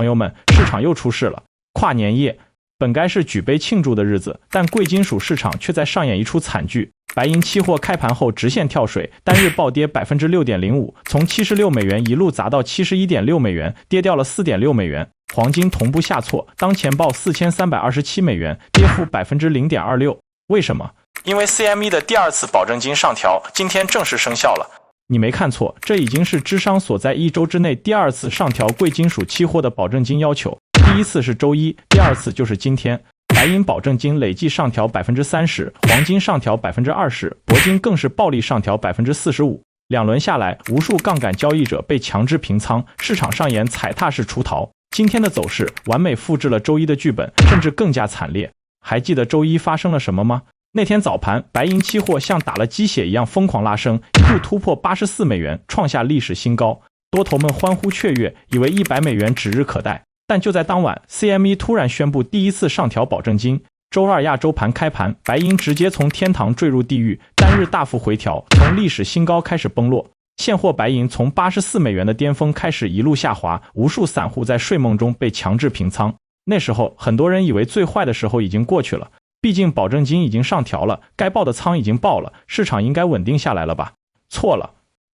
朋友们，市场又出事了。跨年夜本该是举杯庆祝的日子，但贵金属市场却在上演一出惨剧。白银期货开盘后直线跳水，单日暴跌 6.05%， 从76美元一路砸到 71.6 美元，跌掉了 4.6 美元。黄金同步下挫，当前报4327美元，跌幅 0.26%。为什么？因为 CME 的第二次保证金上调今天正式生效了。你没看错，这已经是芝商所在1周之内第二次上调贵金属期货的保证金要求。第一次是周一，第二次就是今天。白银保证金累计上调 30%， 黄金上调 20%， 铂金更是暴力上调 45%。两轮下来，无数杠杆交易者被强制平仓，市场上演踩踏式出逃。今天的走势完美复制了周一的剧本，甚至更加惨烈。还记得周一发生了什么吗？那天早盘，白银期货像打了鸡血一样疯狂拉升，一度突破84美元，创下历史新高。多头们欢呼雀跃，以为100美元指日可待。但就在当晚 ，CME 突然宣布第一次上调保证金。周二亚洲盘开盘，白银直接从天堂坠入地狱，单日大幅回调，从历史新高开始崩落。现货白银从84美元的巅峰开始一路下滑，无数散户在睡梦中被强制平仓。那时候，很多人以为最坏的时候已经过去了，毕竟保证金已经上调了，该爆的仓已经爆了，市场应该稳定下来了吧？错了。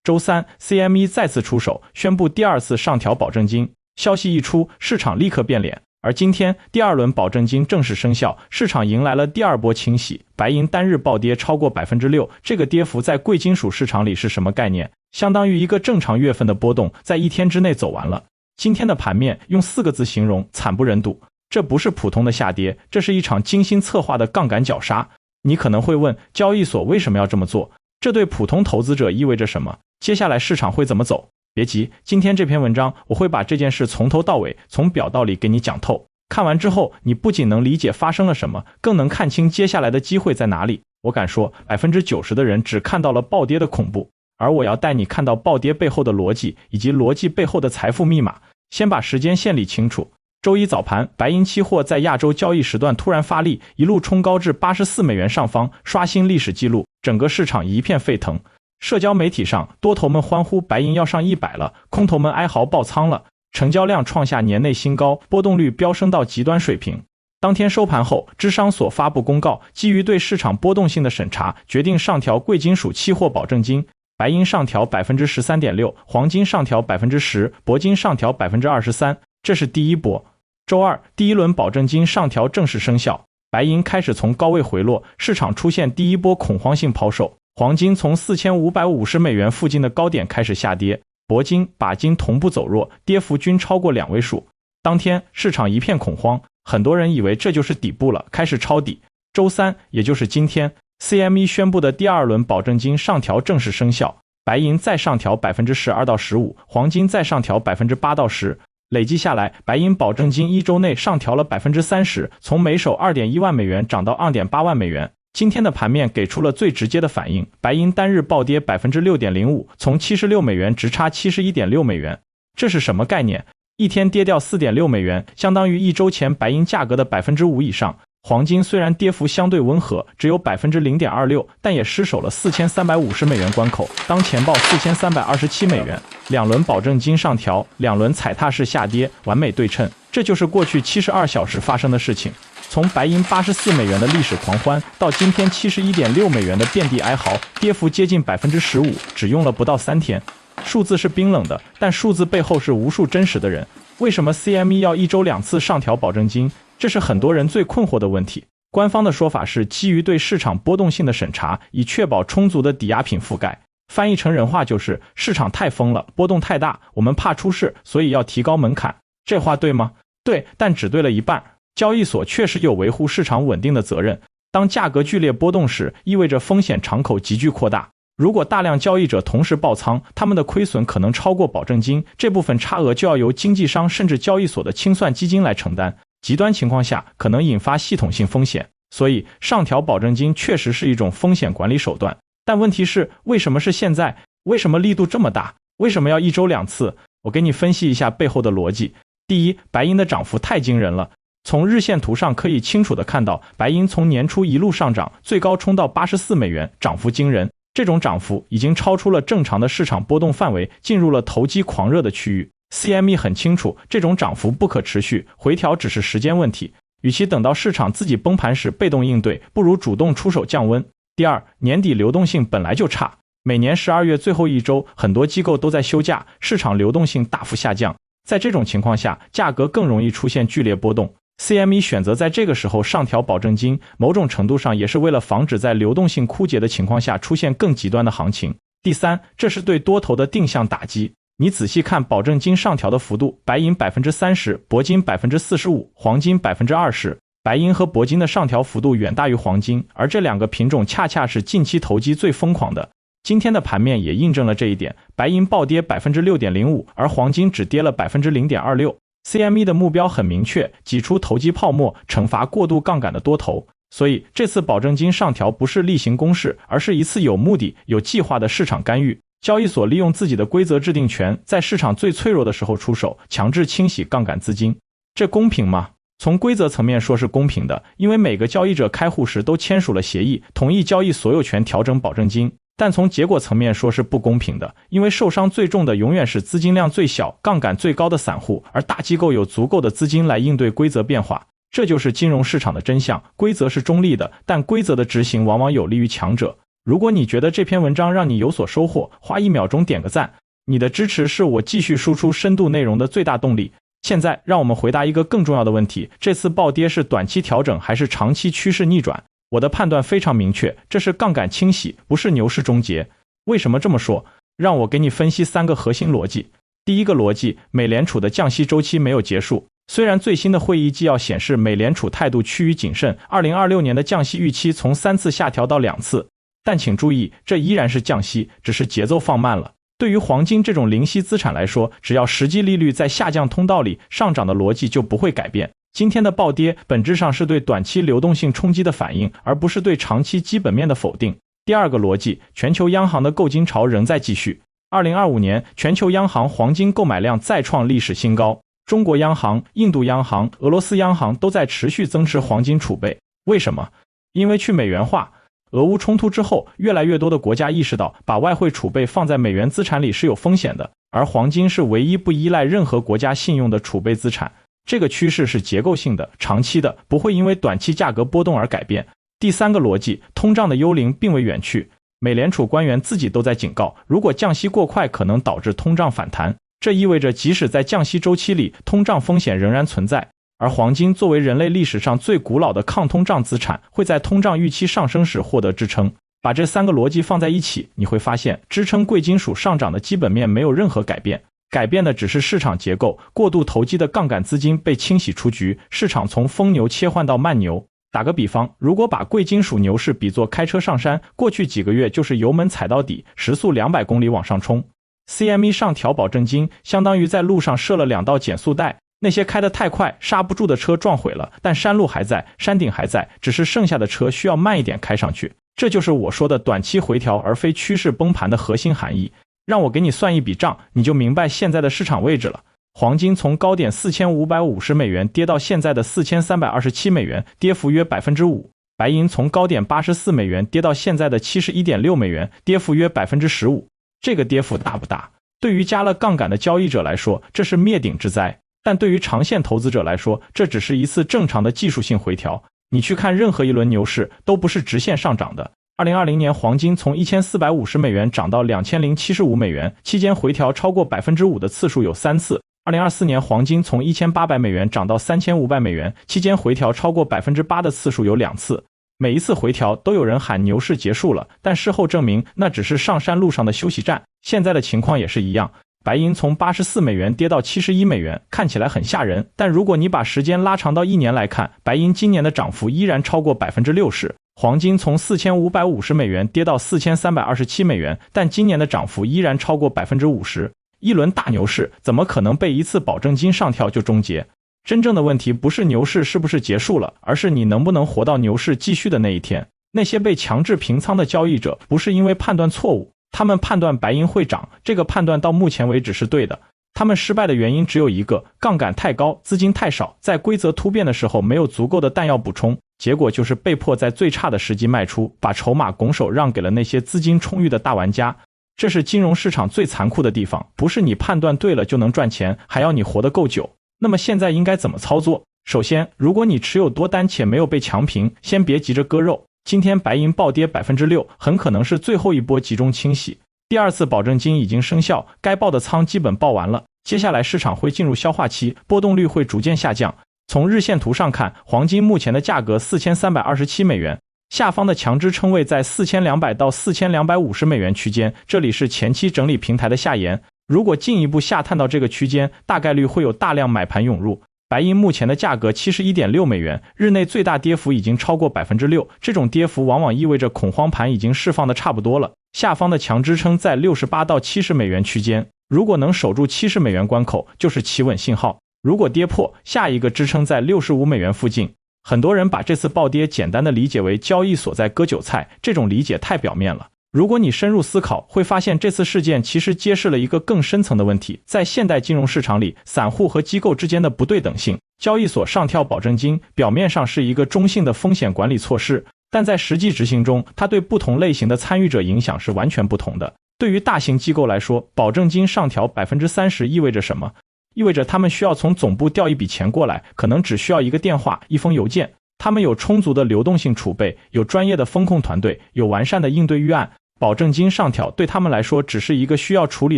周三 ，CME 再次出手，宣布第二次上调保证金。消息一出，市场立刻变脸。而今天，第二轮保证金正式生效，市场迎来了第二波清洗。白银单日暴跌超过 6%， 这个跌幅在贵金属市场里是什么概念？相当于一个正常月份的波动，在一天之内走完了。今天的盘面用4个字形容：惨不忍睹。这不是普通的下跌，这是一场精心策划的杠杆绞杀。你可能会问，交易所为什么要这么做？这对普通投资者意味着什么？接下来市场会怎么走？别急，今天这篇文章我会把这件事从头到尾，从表到里给你讲透。看完之后，你不仅能理解发生了什么，更能看清接下来的机会在哪里。我敢说，90%的人只看到了暴跌的恐怖，而我要带你看到暴跌背后的逻辑，以及逻辑背后的财富密码。先把时间线理清楚。周一早盘，白银期货在亚洲交易时段突然发力，一路冲高至84美元上方，刷新历史记录，整个市场一片沸腾。社交媒体上，多头们欢呼白银要上100了，空头们哀嚎爆仓了，成交量创下年内新高，波动率飙升到极端水平。当天收盘后，芝商所发布公告，基于对市场波动性的审查，决定上调贵金属期货保证金，白银上调 13.6%， 黄金上调 10%， 铂金上调 23%， 这是第一波。周二，第一轮保证金上调正式生效，白银开始从高位回落，市场出现第一波恐慌性抛售。黄金从4550美元附近的高点开始下跌，铂金、钯金同步走弱，跌幅均超过2位数。当天市场一片恐慌，很多人以为这就是底部了，开始抄底。周三，也就是今天 ，CME 宣布的第二轮保证金上调正式生效，白银再上调 12%到15%， 黄金再上调 8%到10%。累计下来，白银保证金1周内上调了 30%， 从每手 2.1万美元涨到 2.8万美元。今天的盘面给出了最直接的反应，白银单日暴跌 6.05%， 从76美元直插 71.6 美元。这是什么概念？一天跌掉 4.6 美元，相当于1周前白银价格的 5% 以上。黄金虽然跌幅相对温和，只有 0.26%， 但也失守了4350美元关口，当前报4327美元。两轮保证金上调，两轮踩踏式下跌，完美对称。这就是过去72小时发生的事情。从白银84美元的历史狂欢，到今天71.6美元的遍地哀嚎，跌幅接近 15%， 只用了不到3天。数字是冰冷的，但数字背后是无数真实的人。为什么 CME 要1周2次上调保证金？这是很多人最困惑的问题。官方的说法是基于对市场波动性的审查，以确保充足的抵押品覆盖。翻译成人话就是市场太疯了，波动太大，我们怕出事，所以要提高门槛。这话对吗？对，但只对了一半。交易所确实有维护市场稳定的责任。当价格剧烈波动时，意味着风险敞口急剧扩大。如果大量交易者同时爆仓，他们的亏损可能超过保证金，这部分差额就要由经纪商甚至交易所的清算基金来承担。极端情况下，可能引发系统性风险。所以，上调保证金确实是一种风险管理手段。但问题是，为什么是现在？为什么力度这么大？为什么要1周2次？我给你分析一下背后的逻辑。第一，白银的涨幅太惊人了。从日线图上可以清楚地看到，白银从年初一路上涨，最高冲到84美元，涨幅惊人。这种涨幅已经超出了正常的市场波动范围，进入了投机狂热的区域。CME 很清楚，这种涨幅不可持续，回调只是时间问题。与其等到市场自己崩盘时被动应对，不如主动出手降温。第二，年底流动性本来就差，每年12月最后一周，很多机构都在休假，市场流动性大幅下降。在这种情况下，价格更容易出现剧烈波动。CME 选择在这个时候上调保证金，某种程度上也是为了防止在流动性枯竭的情况下出现更极端的行情。第三，这是对多头的定向打击。你仔细看保证金上调的幅度，白银 30%， 铂金 45%， 黄金 20%。白银和铂金的上调幅度远大于黄金，而这两个品种恰恰是近期投机最疯狂的。今天的盘面也印证了这一点，白银暴跌 6.05%， 而黄金只跌了 0.26%。CME 的目标很明确，挤出投机泡沫，惩罚过度杠杆的多头。所以这次保证金上调不是例行公事，而是一次有目的、有计划的市场干预。交易所利用自己的规则制定权，在市场最脆弱的时候出手，强制清洗杠杆资金。这公平吗？从规则层面说是公平的，因为每个交易者开户时都签署了协议，同意交易所有权调整保证金。但从结果层面说是不公平的，因为受伤最重的永远是资金量最小、杠杆最高的散户，而大机构有足够的资金来应对规则变化。这就是金融市场的真相，规则是中立的，但规则的执行往往有利于强者。如果你觉得这篇文章让你有所收获，花1秒钟点个赞，你的支持是我继续输出深度内容的最大动力。现在让我们回答一个更重要的问题，这次暴跌是短期调整还是长期趋势逆转？我的判断非常明确，这是杠杆清洗，不是牛市终结。为什么这么说？让我给你分析3个核心逻辑。第一个逻辑，美联储的降息周期没有结束。虽然最新的会议纪要显示美联储态度趋于谨慎，2026年的降息预期从3次下调到2次，但请注意，这依然是降息，只是节奏放慢了。对于黄金这种零息资产来说，只要实际利率在下降通道里，上涨的逻辑就不会改变。今天的暴跌本质上是对短期流动性冲击的反应，而不是对长期基本面的否定。第二个逻辑，全球央行的购金潮仍在继续。2025年，全球央行黄金购买量再创历史新高。中国央行、印度央行、俄罗斯央行都在持续增持黄金储备。为什么？因为去美元化。俄乌冲突之后，越来越多的国家意识到把外汇储备放在美元资产里是有风险的，而黄金是唯一不依赖任何国家信用的储备资产。这个趋势是结构性的、长期的，不会因为短期价格波动而改变。第三个逻辑，通胀的幽灵并未远去。美联储官员自己都在警告，如果降息过快，可能导致通胀反弹。这意味着即使在降息周期里，通胀风险仍然存在。而黄金作为人类历史上最古老的抗通胀资产，会在通胀预期上升时获得支撑。把这3个逻辑放在一起，你会发现支撑贵金属上涨的基本面没有任何改变，改变的只是市场结构，过度投机的杠杆资金被清洗出局，市场从疯牛切换到慢牛。打个比方，如果把贵金属牛市比作开车上山，过去几个月就是油门踩到底，时速200公里往上冲。CME 上调保证金，相当于在路上设了2道减速带，那些开得太快刹不住的车撞毁了，但山路还在，山顶还在，只是剩下的车需要慢一点开上去。这就是我说的短期回调而非趋势崩盘的核心含义。让我给你算一笔账，你就明白现在的市场位置了。黄金从高点4550美元跌到现在的4327美元，跌幅约 5%。白银从高点84美元跌到现在的 71.6美元，跌幅约 15%。这个跌幅大不大？对于加了杠杆的交易者来说，这是灭顶之灾。但对于长线投资者来说，这只是一次正常的技术性回调。你去看任何一轮牛市，都不是直线上涨的。2020年黄金从1450美元涨到2075美元，期间回调超过 5% 的次数有3次。2024年黄金从1800美元涨到3500美元，期间回调超过 8% 的次数有2次。每一次回调都有人喊牛市结束了，但事后证明那只是上山路上的休息站。现在的情况也是一样。白银从84美元跌到71美元，看起来很吓人，但如果你把时间拉长到1年来看，白银今年的涨幅依然超过 60%。黄金从4550美元跌到4327美元，但今年的涨幅依然超过 50%。一轮大牛市怎么可能被一次保证金上调就终结？真正的问题不是牛市是不是结束了，而是你能不能活到牛市继续的那一天。那些被强制平仓的交易者不是因为判断错误，他们判断白银会涨，这个判断到目前为止是对的。他们失败的原因只有一个，杠杆太高，资金太少，在规则突变的时候没有足够的弹药补充，结果就是被迫在最差的时机卖出，把筹码拱手让给了那些资金充裕的大玩家。这是金融市场最残酷的地方，不是你判断对了就能赚钱，还要你活得够久。那么现在应该怎么操作？首先，如果你持有多单且没有被强平，先别急着割肉。今天白银暴跌 6%， 很可能是最后一波集中清洗。第二次保证金已经生效，该爆的仓基本爆完了，接下来市场会进入消化期，波动率会逐渐下降。从日线图上看，黄金目前的价格4327美元，下方的强支撑位在4200到4250美元区间，这里是前期整理平台的下沿。如果进一步下探到这个区间，大概率会有大量买盘涌入。白银目前的价格 71.6 美元，日内最大跌幅已经超过 6%， 这种跌幅往往意味着恐慌盘已经释放的差不多了。下方的强支撑在68到70美元区间，如果能守住70美元关口，就是企稳信号。如果跌破，下一个支撑在65美元附近。很多人把这次暴跌简单的理解为交易所在割韭菜，这种理解太表面了。如果你深入思考，会发现这次事件其实揭示了一个更深层的问题，在现代金融市场里，散户和机构之间的不对等性。交易所上调保证金，表面上是一个中性的风险管理措施，但在实际执行中，它对不同类型的参与者影响是完全不同的。对于大型机构来说，保证金上调 30% 意味着什么？意味着他们需要从总部调一笔钱过来，可能只需要一个电话、一封邮件。他们有充足的流动性储备，有专业的风控团队，有完善的应对预案。保证金上调对他们来说只是一个需要处理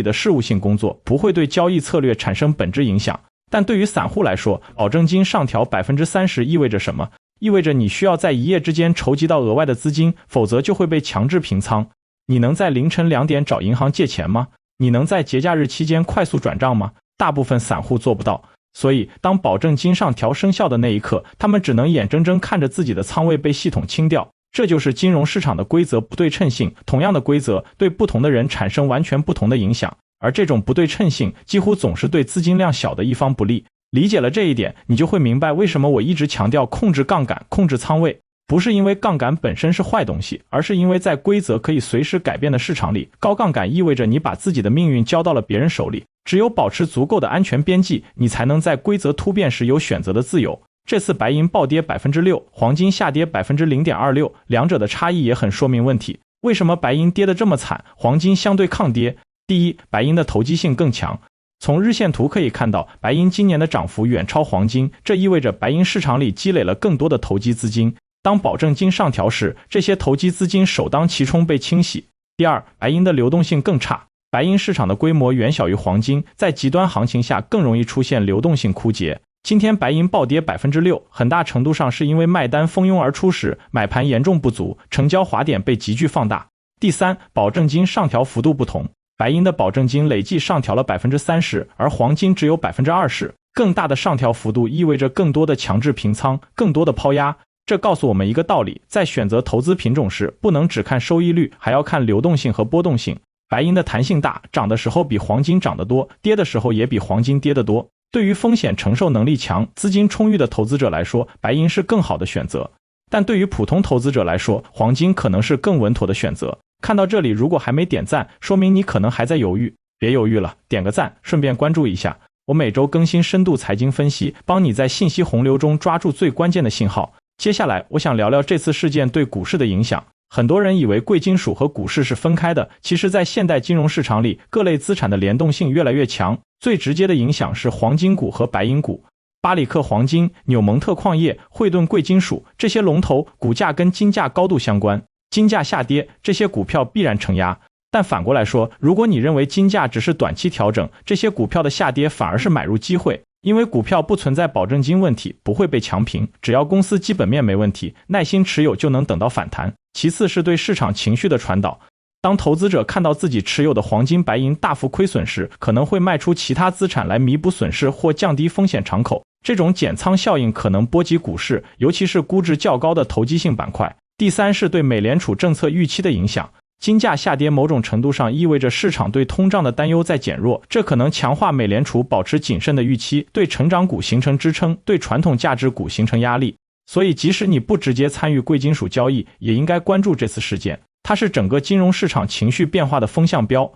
的事务性工作，不会对交易策略产生本质影响。但对于散户来说，保证金上调 30% 意味着什么？意味着你需要在一夜之间筹集到额外的资金，否则就会被强制平仓。你能在凌晨2点找银行借钱吗？你能在节假日期间快速转账吗？大部分散户做不到。所以当保证金上调生效的那一刻，他们只能眼睁睁看着自己的仓位被系统清掉。这就是金融市场的规则不对称性，同样的规则对不同的人产生完全不同的影响，而这种不对称性几乎总是对资金量小的一方不利。理解了这一点，你就会明白为什么我一直强调控制杠杆、控制仓位。不是因为杠杆本身是坏东西，而是因为在规则可以随时改变的市场里，高杠杆意味着你把自己的命运交到了别人手里。只有保持足够的安全边际，你才能在规则突变时有选择的自由。这次白银暴跌 6%， 黄金下跌 0.26%， 两者的差异也很说明问题。为什么白银跌得这么惨，黄金相对抗跌？第一，白银的投机性更强。从日线图可以看到，白银今年的涨幅远超黄金，这意味着白银市场里积累了更多的投机资金。当保证金上调时，这些投机资金首当其冲被清洗。第二，白银的流动性更差。白银市场的规模远小于黄金，在极端行情下更容易出现流动性枯竭。今天白银暴跌 6%， 很大程度上是因为卖单蜂拥而出时，买盘严重不足，成交滑点被急剧放大。第三，保证金上调幅度不同。白银的保证金累计上调了 30%， 而黄金只有 20%。更大的上调幅度意味着更多的强制平仓，更多的抛压。这告诉我们一个道理，在选择投资品种时，不能只看收益率，还要看流动性和波动性。白银的弹性大，涨的时候比黄金涨得多，跌的时候也比黄金跌得多。对于风险承受能力强、资金充裕的投资者来说，白银是更好的选择。但对于普通投资者来说，黄金可能是更稳妥的选择。看到这里，如果还没点赞，说明你可能还在犹豫。别犹豫了，点个赞，顺便关注一下。我每周更新深度财经分析，帮你在信息洪流中抓住最关键的信号。接下来，我想聊聊这次事件对股市的影响。很多人以为贵金属和股市是分开的，其实在现代金融市场里，各类资产的联动性越来越强。最直接的影响是黄金股和白银股。巴里克黄金、纽蒙特矿业、惠顿贵金属这些龙头股价跟金价高度相关，金价下跌，这些股票必然承压。但反过来说，如果你认为金价只是短期调整，这些股票的下跌反而是买入机会。因为股票不存在保证金问题，不会被强平，只要公司基本面没问题，耐心持有就能等到反弹。其次是对市场情绪的传导。当投资者看到自己持有的黄金、白银大幅亏损时，可能会卖出其他资产来弥补损失或降低风险敞口。这种减仓效应可能波及股市，尤其是估值较高的投机性板块。第三是对美联储政策预期的影响。金价下跌某种程度上意味着市场对通胀的担忧在减弱，这可能强化美联储保持谨慎的预期，对成长股形成支撑，对传统价值股形成压力。所以即使你不直接参与贵金属交易，也应该关注这次事件，它是整个金融市场情绪变化的风向标。